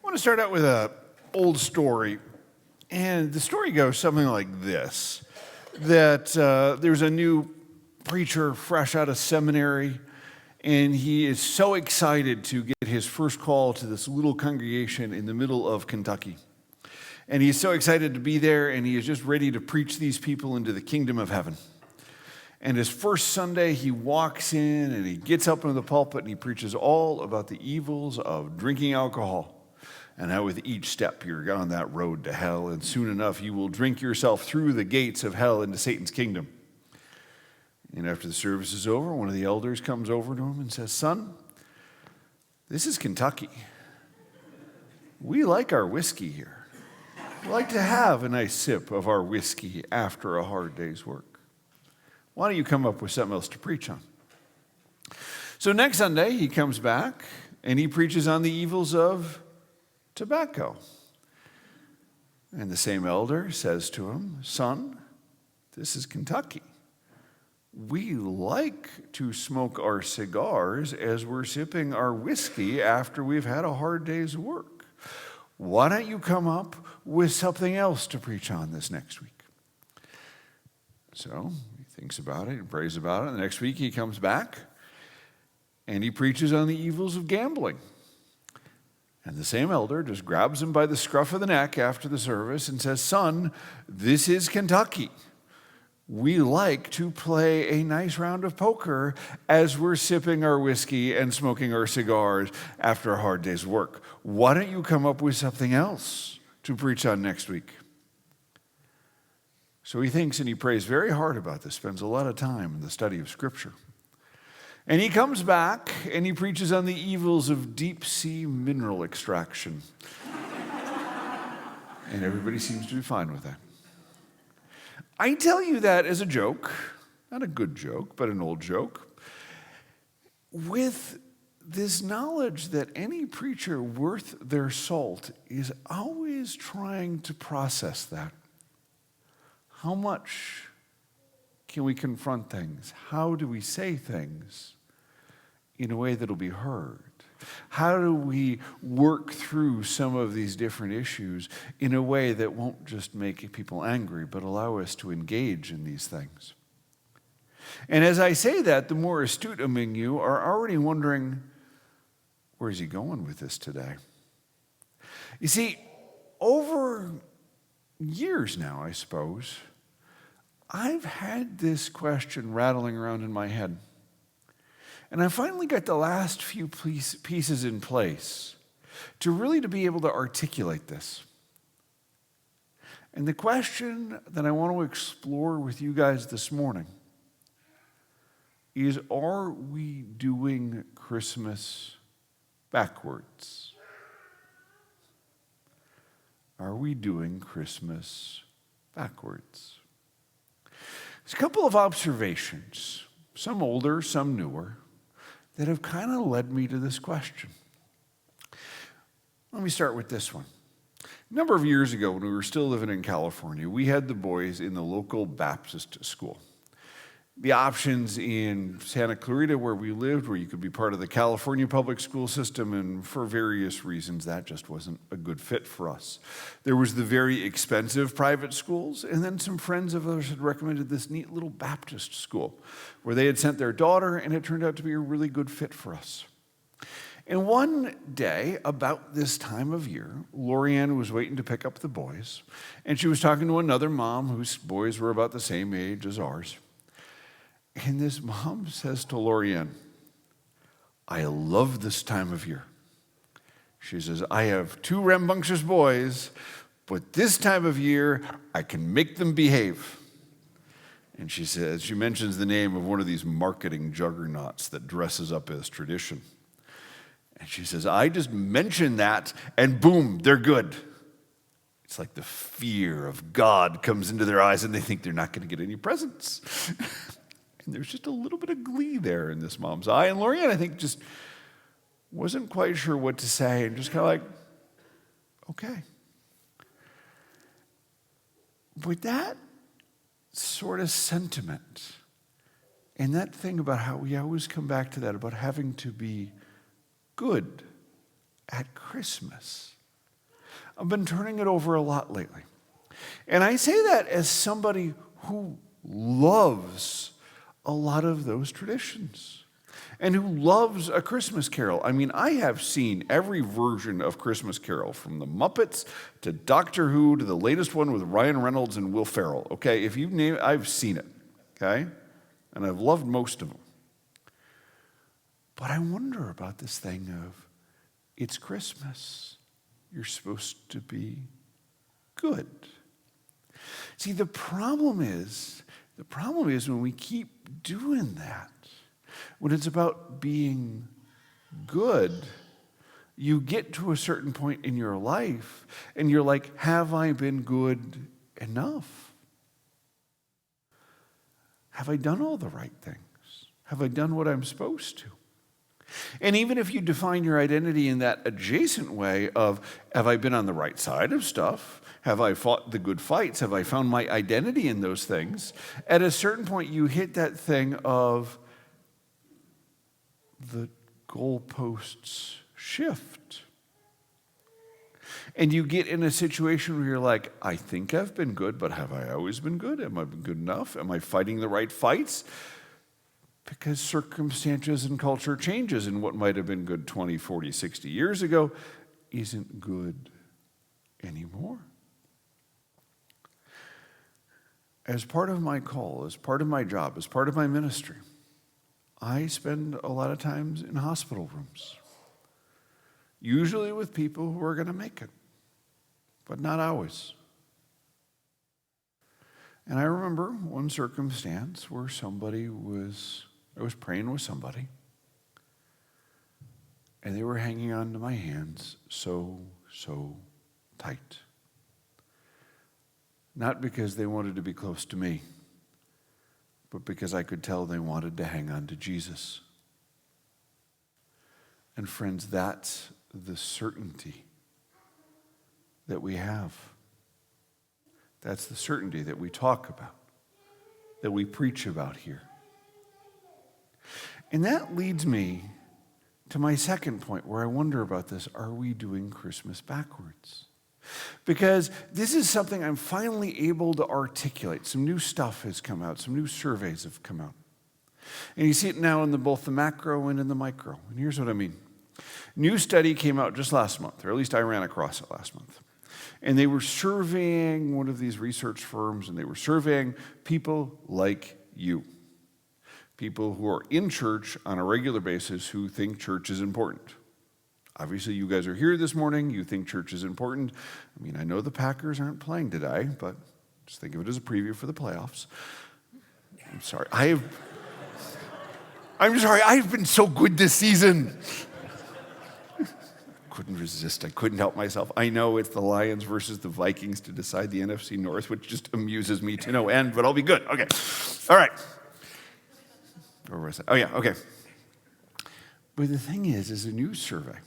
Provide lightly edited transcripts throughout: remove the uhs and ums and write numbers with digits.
want to start out with an old story. And the story goes something like this, that there's a new preacher fresh out of seminary, and he is so excited to get his first call to this little congregation in the middle of Kentucky. And he's so excited to be there, and he is just ready to preach these people into the kingdom of heaven. And his first Sunday, he walks in, and he gets up into the pulpit, and he preaches all about the evils of drinking alcohol. And how with each step you're on that road to hell, and soon enough you will drink yourself through the gates of hell into Satan's kingdom. And after the service is over, one of the elders comes over to him and says, "Son, this is Kentucky. We like our whiskey here. We like to have a nice sip of our whiskey after a hard day's work. Why don't you come up with something else to preach on?" So next Sunday he comes back and he preaches on the evils of tobacco. And the same elder says to him, "Son, this is Kentucky. We like to smoke our cigars as we're sipping our whiskey after we've had a hard day's work. Why don't you come up with something else to preach on this next week?" So he thinks about it and prays about it. And the next week he comes back and he preaches on the evils of gambling. And the same elder just grabs him by the scruff of the neck after the service and says, "Son, this is Kentucky. We like to play a nice round of poker as we're sipping our whiskey and smoking our cigars after a hard day's work. Why don't you come up with something else to preach on next week?" So he thinks and he prays very hard about this, spends a lot of time in the study of Scripture. And he comes back and he preaches on the evils of deep sea mineral extraction. And everybody seems to be fine with that. I tell you that as a joke, not a good joke, but an old joke, with this knowledge that any preacher worth their salt is always trying to process that. How much can we confront things? How do we say things in a way that'll be heard? How do we work through some of these different issues in a way that won't just make people angry, but allow us to engage in these things? And as I say that, the more astute among you are already wondering, where's he going with this today? You see, over years now, I suppose, I've had this question rattling around in my head. And I finally got the last few pieces in place to really be able to articulate this. And the question that I want to explore with you guys this morning is, are we doing Christmas backwards? Are we doing Christmas backwards? There's a couple of observations, some older, some newer, that have kind of led me to this question. Let me start with this one. A number of years ago, when we were still living in California, we had the boys in the local Baptist school. The options in Santa Clarita, where we lived, where you could be part of the California public school system, and for various reasons, that just wasn't a good fit for us. There was the very expensive private schools, and then some friends of ours had recommended this neat little Baptist school, where they had sent their daughter, and it turned out to be a really good fit for us. And one day, about this time of year, Lorianne was waiting to pick up the boys, and she was talking to another mom whose boys were about the same age as ours. And this mom says to Lorianne, "I love this time of year." She says, "I have two rambunctious boys, but this time of year, I can make them behave." And she says, she mentions the name of one of these marketing juggernauts that dresses up as tradition. And she says, "I just mention that, and boom, they're good." It's like the fear of God comes into their eyes, and they think they're not going to get any presents. And there's just a little bit of glee there in this mom's eye. And Lorianne, I think, just wasn't quite sure what to say, and just kind of like, okay. But that sort of sentiment and that thing about how we always come back to that, about having to be good at Christmas, I've been turning it over a lot lately. And I say that as somebody who loves a lot of those traditions and who loves a Christmas Carol. I mean, I have seen every version of Christmas Carol, from the Muppets to Doctor Who to the latest one with Ryan Reynolds and Will Ferrell. Okay, if you name it, I've seen it. Okay, and I've loved most of them. But I wonder about this thing of, it's Christmas. You're supposed to be good. See, the problem is when we keep doing that, when it's about being good, you get to a certain point in your life and you're like, have I been good enough? Have I done all the right things? Have I done what I'm supposed to? And even if you define your identity in that adjacent way of, have I been on the right side of stuff? Have I fought the good fights? Have I found my identity in those things? At a certain point, you hit that thing of the goalposts shift. And you get in a situation where you're like, I think I've been good, but have I always been good? Am I been good enough? Am I fighting the right fights? Because circumstances and culture changes, and what might have been good 20, 40, 60 years ago isn't good anymore. As part of my call, as part of my job, as part of my ministry, I spend a lot of times in hospital rooms, usually with people who are going to make it, but not always. And I remember one circumstance where I was praying with somebody, and they were hanging on to my hands so tight. Not because they wanted to be close to me, but because I could tell they wanted to hang on to Jesus. And friends, that's the certainty that we have. That's the certainty that we talk about, that we preach about here. And that leads me to my second point where I wonder about this. Are we doing Christmas backwards? Because this is something I'm finally able to articulate. Some new stuff has come out. Some new surveys have come out. And you see it now in both the macro and in the micro. And here's what I mean. New study came out just last month, or at least I ran across it last month. And they were surveying one of these research firms, and they were surveying people like you. People who are in church on a regular basis who think church is important. Obviously, you guys are here this morning. You think church is important. I mean, I know the Packers aren't playing today, but just think of it as a preview for the playoffs. I'm sorry. I'm sorry. I've been so good this season. Couldn't resist. I couldn't help myself. I know it's the Lions versus the Vikings to decide the NFC North, which just amuses me to no end, but I'll be good. Okay. All right. Where was I? Oh, yeah. Okay. But the thing is a new survey.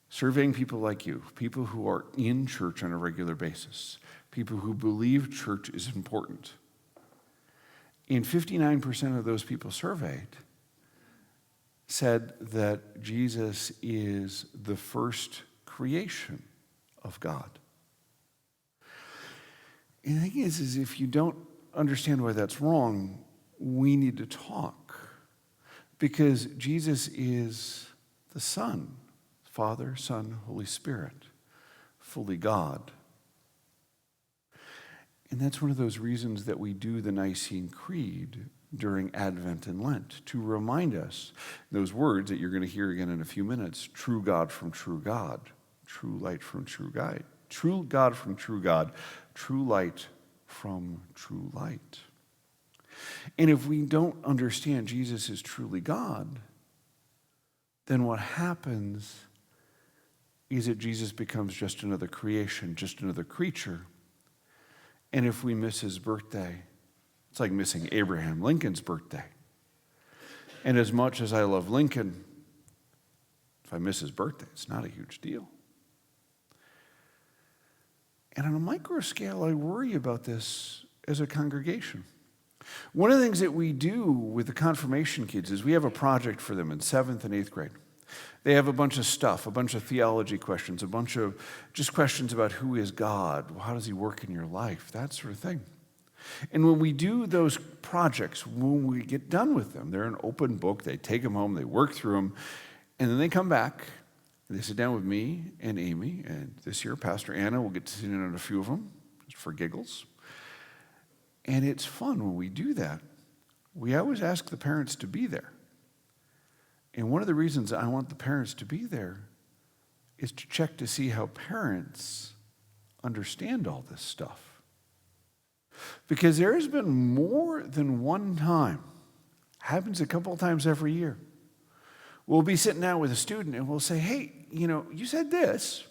Surveying people like you, people who are in church on a regular basis, people who believe church is important. And 59% of those people surveyed said that Jesus is the first creation of God. And the thing is if you don't understand why that's wrong, we need to talk. Because Jesus is the Son. Father, Son, Holy Spirit, fully God. And that's one of those reasons that we do the Nicene Creed during Advent and Lent, to remind us those words that you're going to hear again in a few minutes: true God from true God, true light from true guide, true God from true God, true light from true light. And if we don't understand Jesus is truly God, then what happens is that Jesus becomes just another creation, just another creature. And if we miss his birthday, it's like missing Abraham Lincoln's birthday. And as much as I love Lincoln, if I miss his birthday, it's not a huge deal. And on a micro scale, I worry about this as a congregation. One of the things that we do with the confirmation kids is we have a project for them in 7th and 8th grade. They have a bunch of stuff, a bunch of theology questions, a bunch of just questions about who is God, how does he work in your life, that sort of thing. And when we do those projects, when we get done with them, they're an open book, they take them home, they work through them, and then they come back, and they sit down with me and Amy, and this year Pastor Anna will get to sit in on a few of them, just for giggles. And it's fun when we do that. We always ask the parents to be there. And one of the reasons I want the parents to be there is to check to see how parents understand all this stuff. Because there has been more than one time, happens a couple of times every year, we'll be sitting down with a student and we'll say, hey, you said this.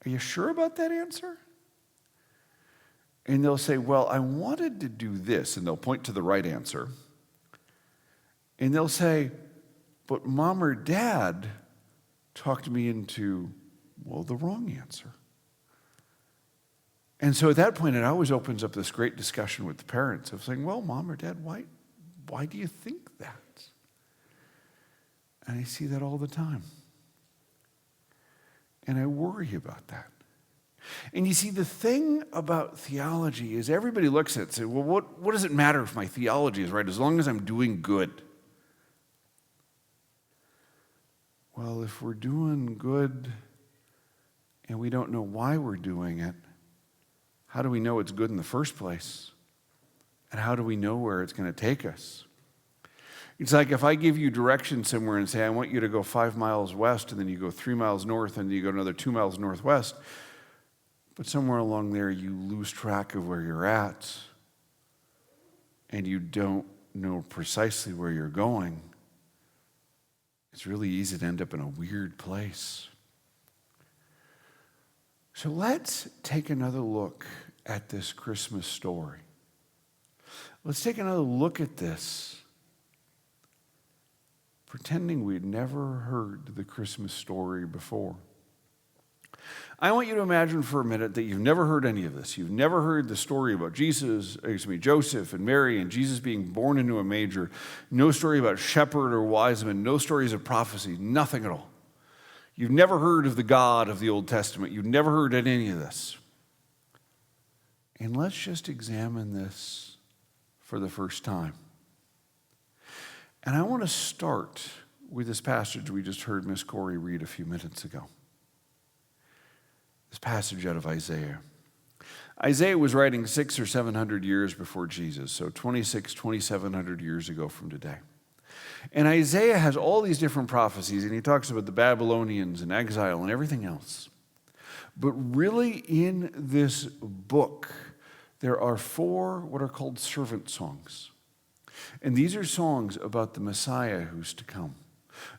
Are you sure about that answer? And they'll say, well, I wanted to do this. And they'll point to the right answer. And they'll say, but mom or dad talked me into, the wrong answer. And so at that point, it always opens up this great discussion with the parents of saying, well, mom or dad, why do you think that? And I see that all the time. And I worry about that. And you see, the thing about theology is everybody looks at it and says, well, what does it matter if my theology is right as long as I'm doing good? Well, if we're doing good and we don't know why we're doing it, how do we know it's good in the first place? And how do we know where it's going to take us? It's like if I give you direction somewhere and say, I want you to go 5 miles west, and then you go 3 miles north, and then you go another 2 miles northwest, but somewhere along there you lose track of where you're at, and you don't know precisely where you're going, it's really easy to end up in a weird place. So let's take another look at this Christmas story. Let's take another look at this, pretending we'd never heard the Christmas story before. I want you to imagine for a minute that you've never heard any of this. You've never heard the story about Joseph and Mary and Jesus being born into a manger. No story about shepherd or wise men. No stories of prophecy. Nothing at all. You've never heard of the God of the Old Testament. You've never heard of any of this. And let's just examine this for the first time. And I want to start with this passage we just heard Miss Corey read a few minutes ago. This passage out of Isaiah. Isaiah was writing 600 or 700 years before Jesus, so 2,700 years ago from today. And Isaiah has all these different prophecies, and he talks about the Babylonians and exile and everything else. But really in this book, there are 4 what are called servant songs. And these are songs about the Messiah who's to come.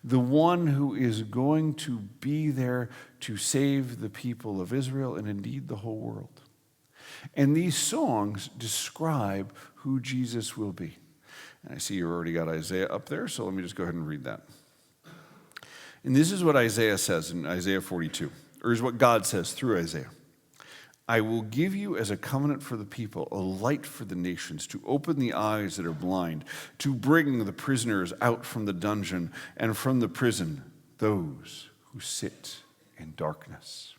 The one who is going to be there to save the people of Israel and indeed the whole world. And these songs describe who Jesus will be. And I see you already got Isaiah up there, so let me just go ahead and read that. And this is what Isaiah says in Isaiah 42, or is what God says through Isaiah. I will give you as a covenant for the people, a light for the nations, to open the eyes that are blind, to bring the prisoners out from the dungeon, and from the prison those who sit in darkness.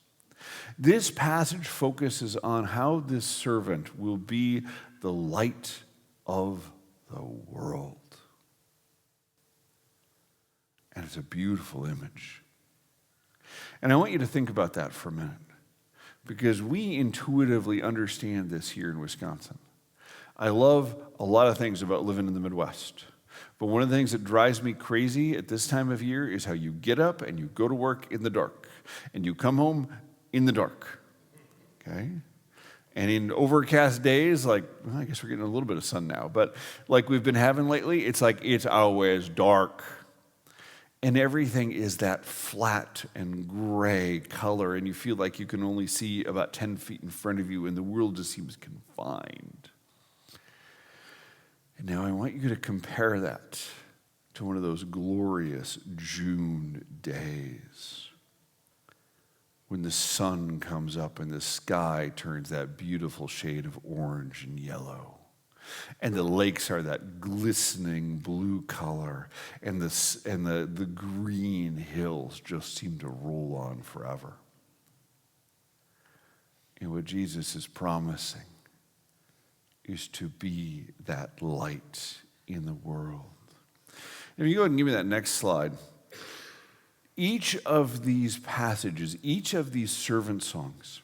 This passage focuses on how this servant will be the light of the world. And it's a beautiful image. And I want you to think about that for a minute, because we intuitively understand this here in Wisconsin. I love a lot of things about living in the Midwest, but one of the things that drives me crazy at this time of year is how you get up and you go to work in the dark, and you come home in the dark, okay? And in overcast days, I guess we're getting a little bit of sun now, but like we've been having lately, it's like it's always dark. And everything is that flat and gray color, and you feel like you can only see about 10 feet in front of you, and the world just seems confined. And now I want you to compare that to one of those glorious June days when the sun comes up and the sky turns that beautiful shade of orange and yellow. And the lakes are that glistening blue color, and the green hills just seem to roll on forever. And what Jesus is promising is to be that light in the world. If you go ahead and give me that next slide. Each of these passages, each of these servant songs,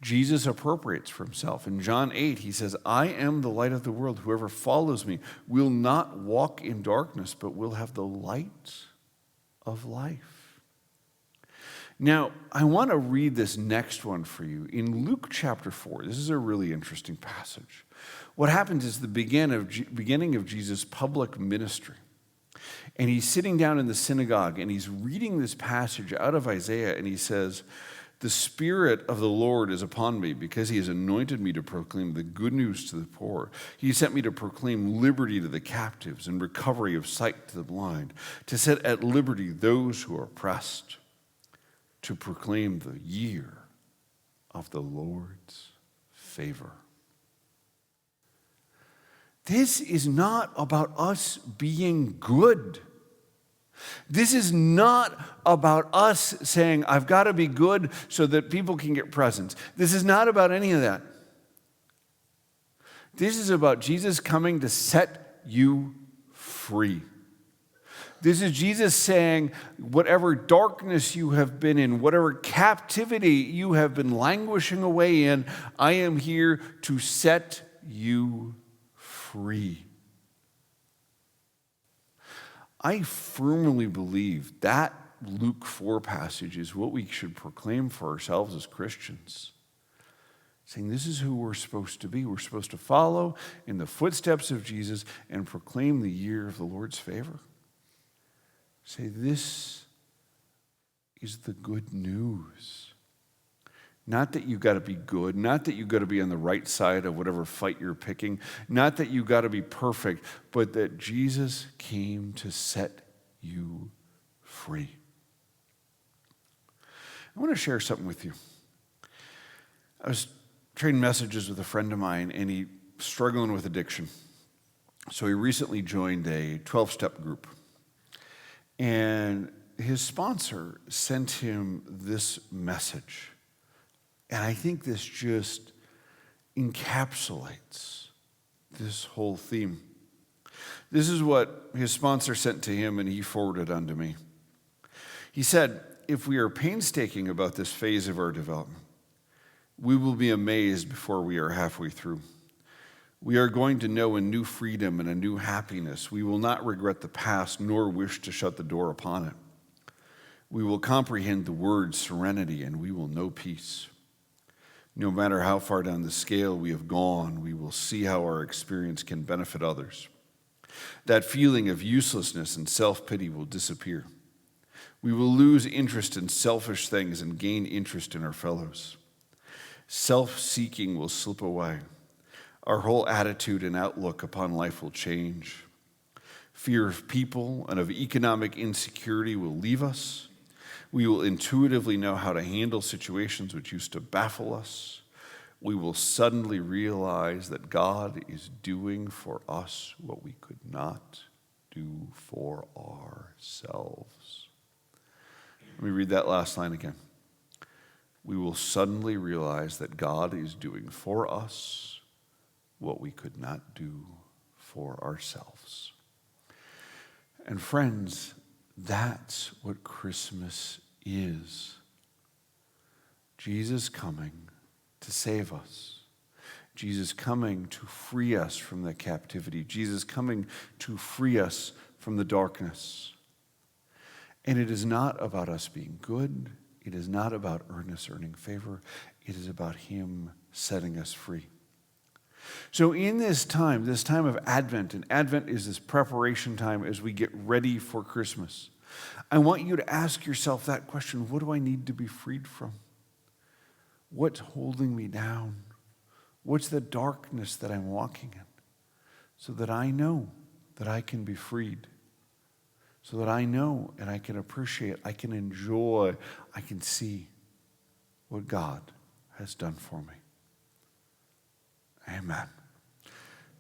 Jesus appropriates for himself. In John 8, he says, I am the light of the world. Whoever follows me will not walk in darkness, but will have the light of life. Now, I want to read this next one for you. In Luke chapter 4, this is a really interesting passage. What happens is the beginning of Jesus' public ministry. And he's sitting down in the synagogue, and he's reading this passage out of Isaiah, and he says, the Spirit of the Lord is upon me, because he has anointed me to proclaim the good news to the poor. He sent me to proclaim liberty to the captives and recovery of sight to the blind, to set at liberty those who are oppressed, to proclaim the year of the Lord's favor. This is not about us being good. This is not about us saying, I've got to be good so that people can get presents. This is not about any of that. This is about Jesus coming to set you free. This is Jesus saying, whatever darkness you have been in, whatever captivity you have been languishing away in, I am here to set you free. I firmly believe that Luke 4 passage is what we should proclaim for ourselves as Christians. Saying this is who we're supposed to be. We're supposed to follow in the footsteps of Jesus and proclaim the year of the Lord's favor. Say, this is the good news. Not that you've got to be good, not that you've got to be on the right side of whatever fight you're picking, not that you've got to be perfect, but that Jesus came to set you free. I want to share something with you. I was trading messages with a friend of mine, and he's struggling with addiction. So he recently joined a 12-step group. And his sponsor sent him this message. And I think this just encapsulates this whole theme. This is what his sponsor sent to him, and he forwarded on to me. He said, if we are painstaking about this phase of our development, we will be amazed before we are halfway through. We are going to know a new freedom and a new happiness. We will not regret the past, nor wish to shut the door upon it. We will comprehend the word serenity, and we will know peace. No matter how far down the scale we have gone, we will see how our experience can benefit others. That feeling of uselessness and self-pity will disappear. We will lose interest in selfish things and gain interest in our fellows. Self-seeking will slip away. Our whole attitude and outlook upon life will change. Fear of people and of economic insecurity will leave us. We will intuitively know how to handle situations which used to baffle us. We will suddenly realize that God is doing for us what we could not do for ourselves. Let me read that last line again. We will suddenly realize that God is doing for us what we could not do for ourselves. And friends, that's what Christmas is. Jesus coming to save us. Jesus coming to free us from the captivity. Jesus coming to free us from the darkness. And it is not about us being good. It is not about earning favor. It is about him setting us free. So in this time of Advent, and Advent is this preparation time as we get ready for Christmas, I want you to ask yourself that question: what do I need to be freed from? What's holding me down? What's the darkness that I'm walking in? So that I know that I can be freed. So that I know and I can appreciate, I can enjoy, I can see what God has done for me. Amen.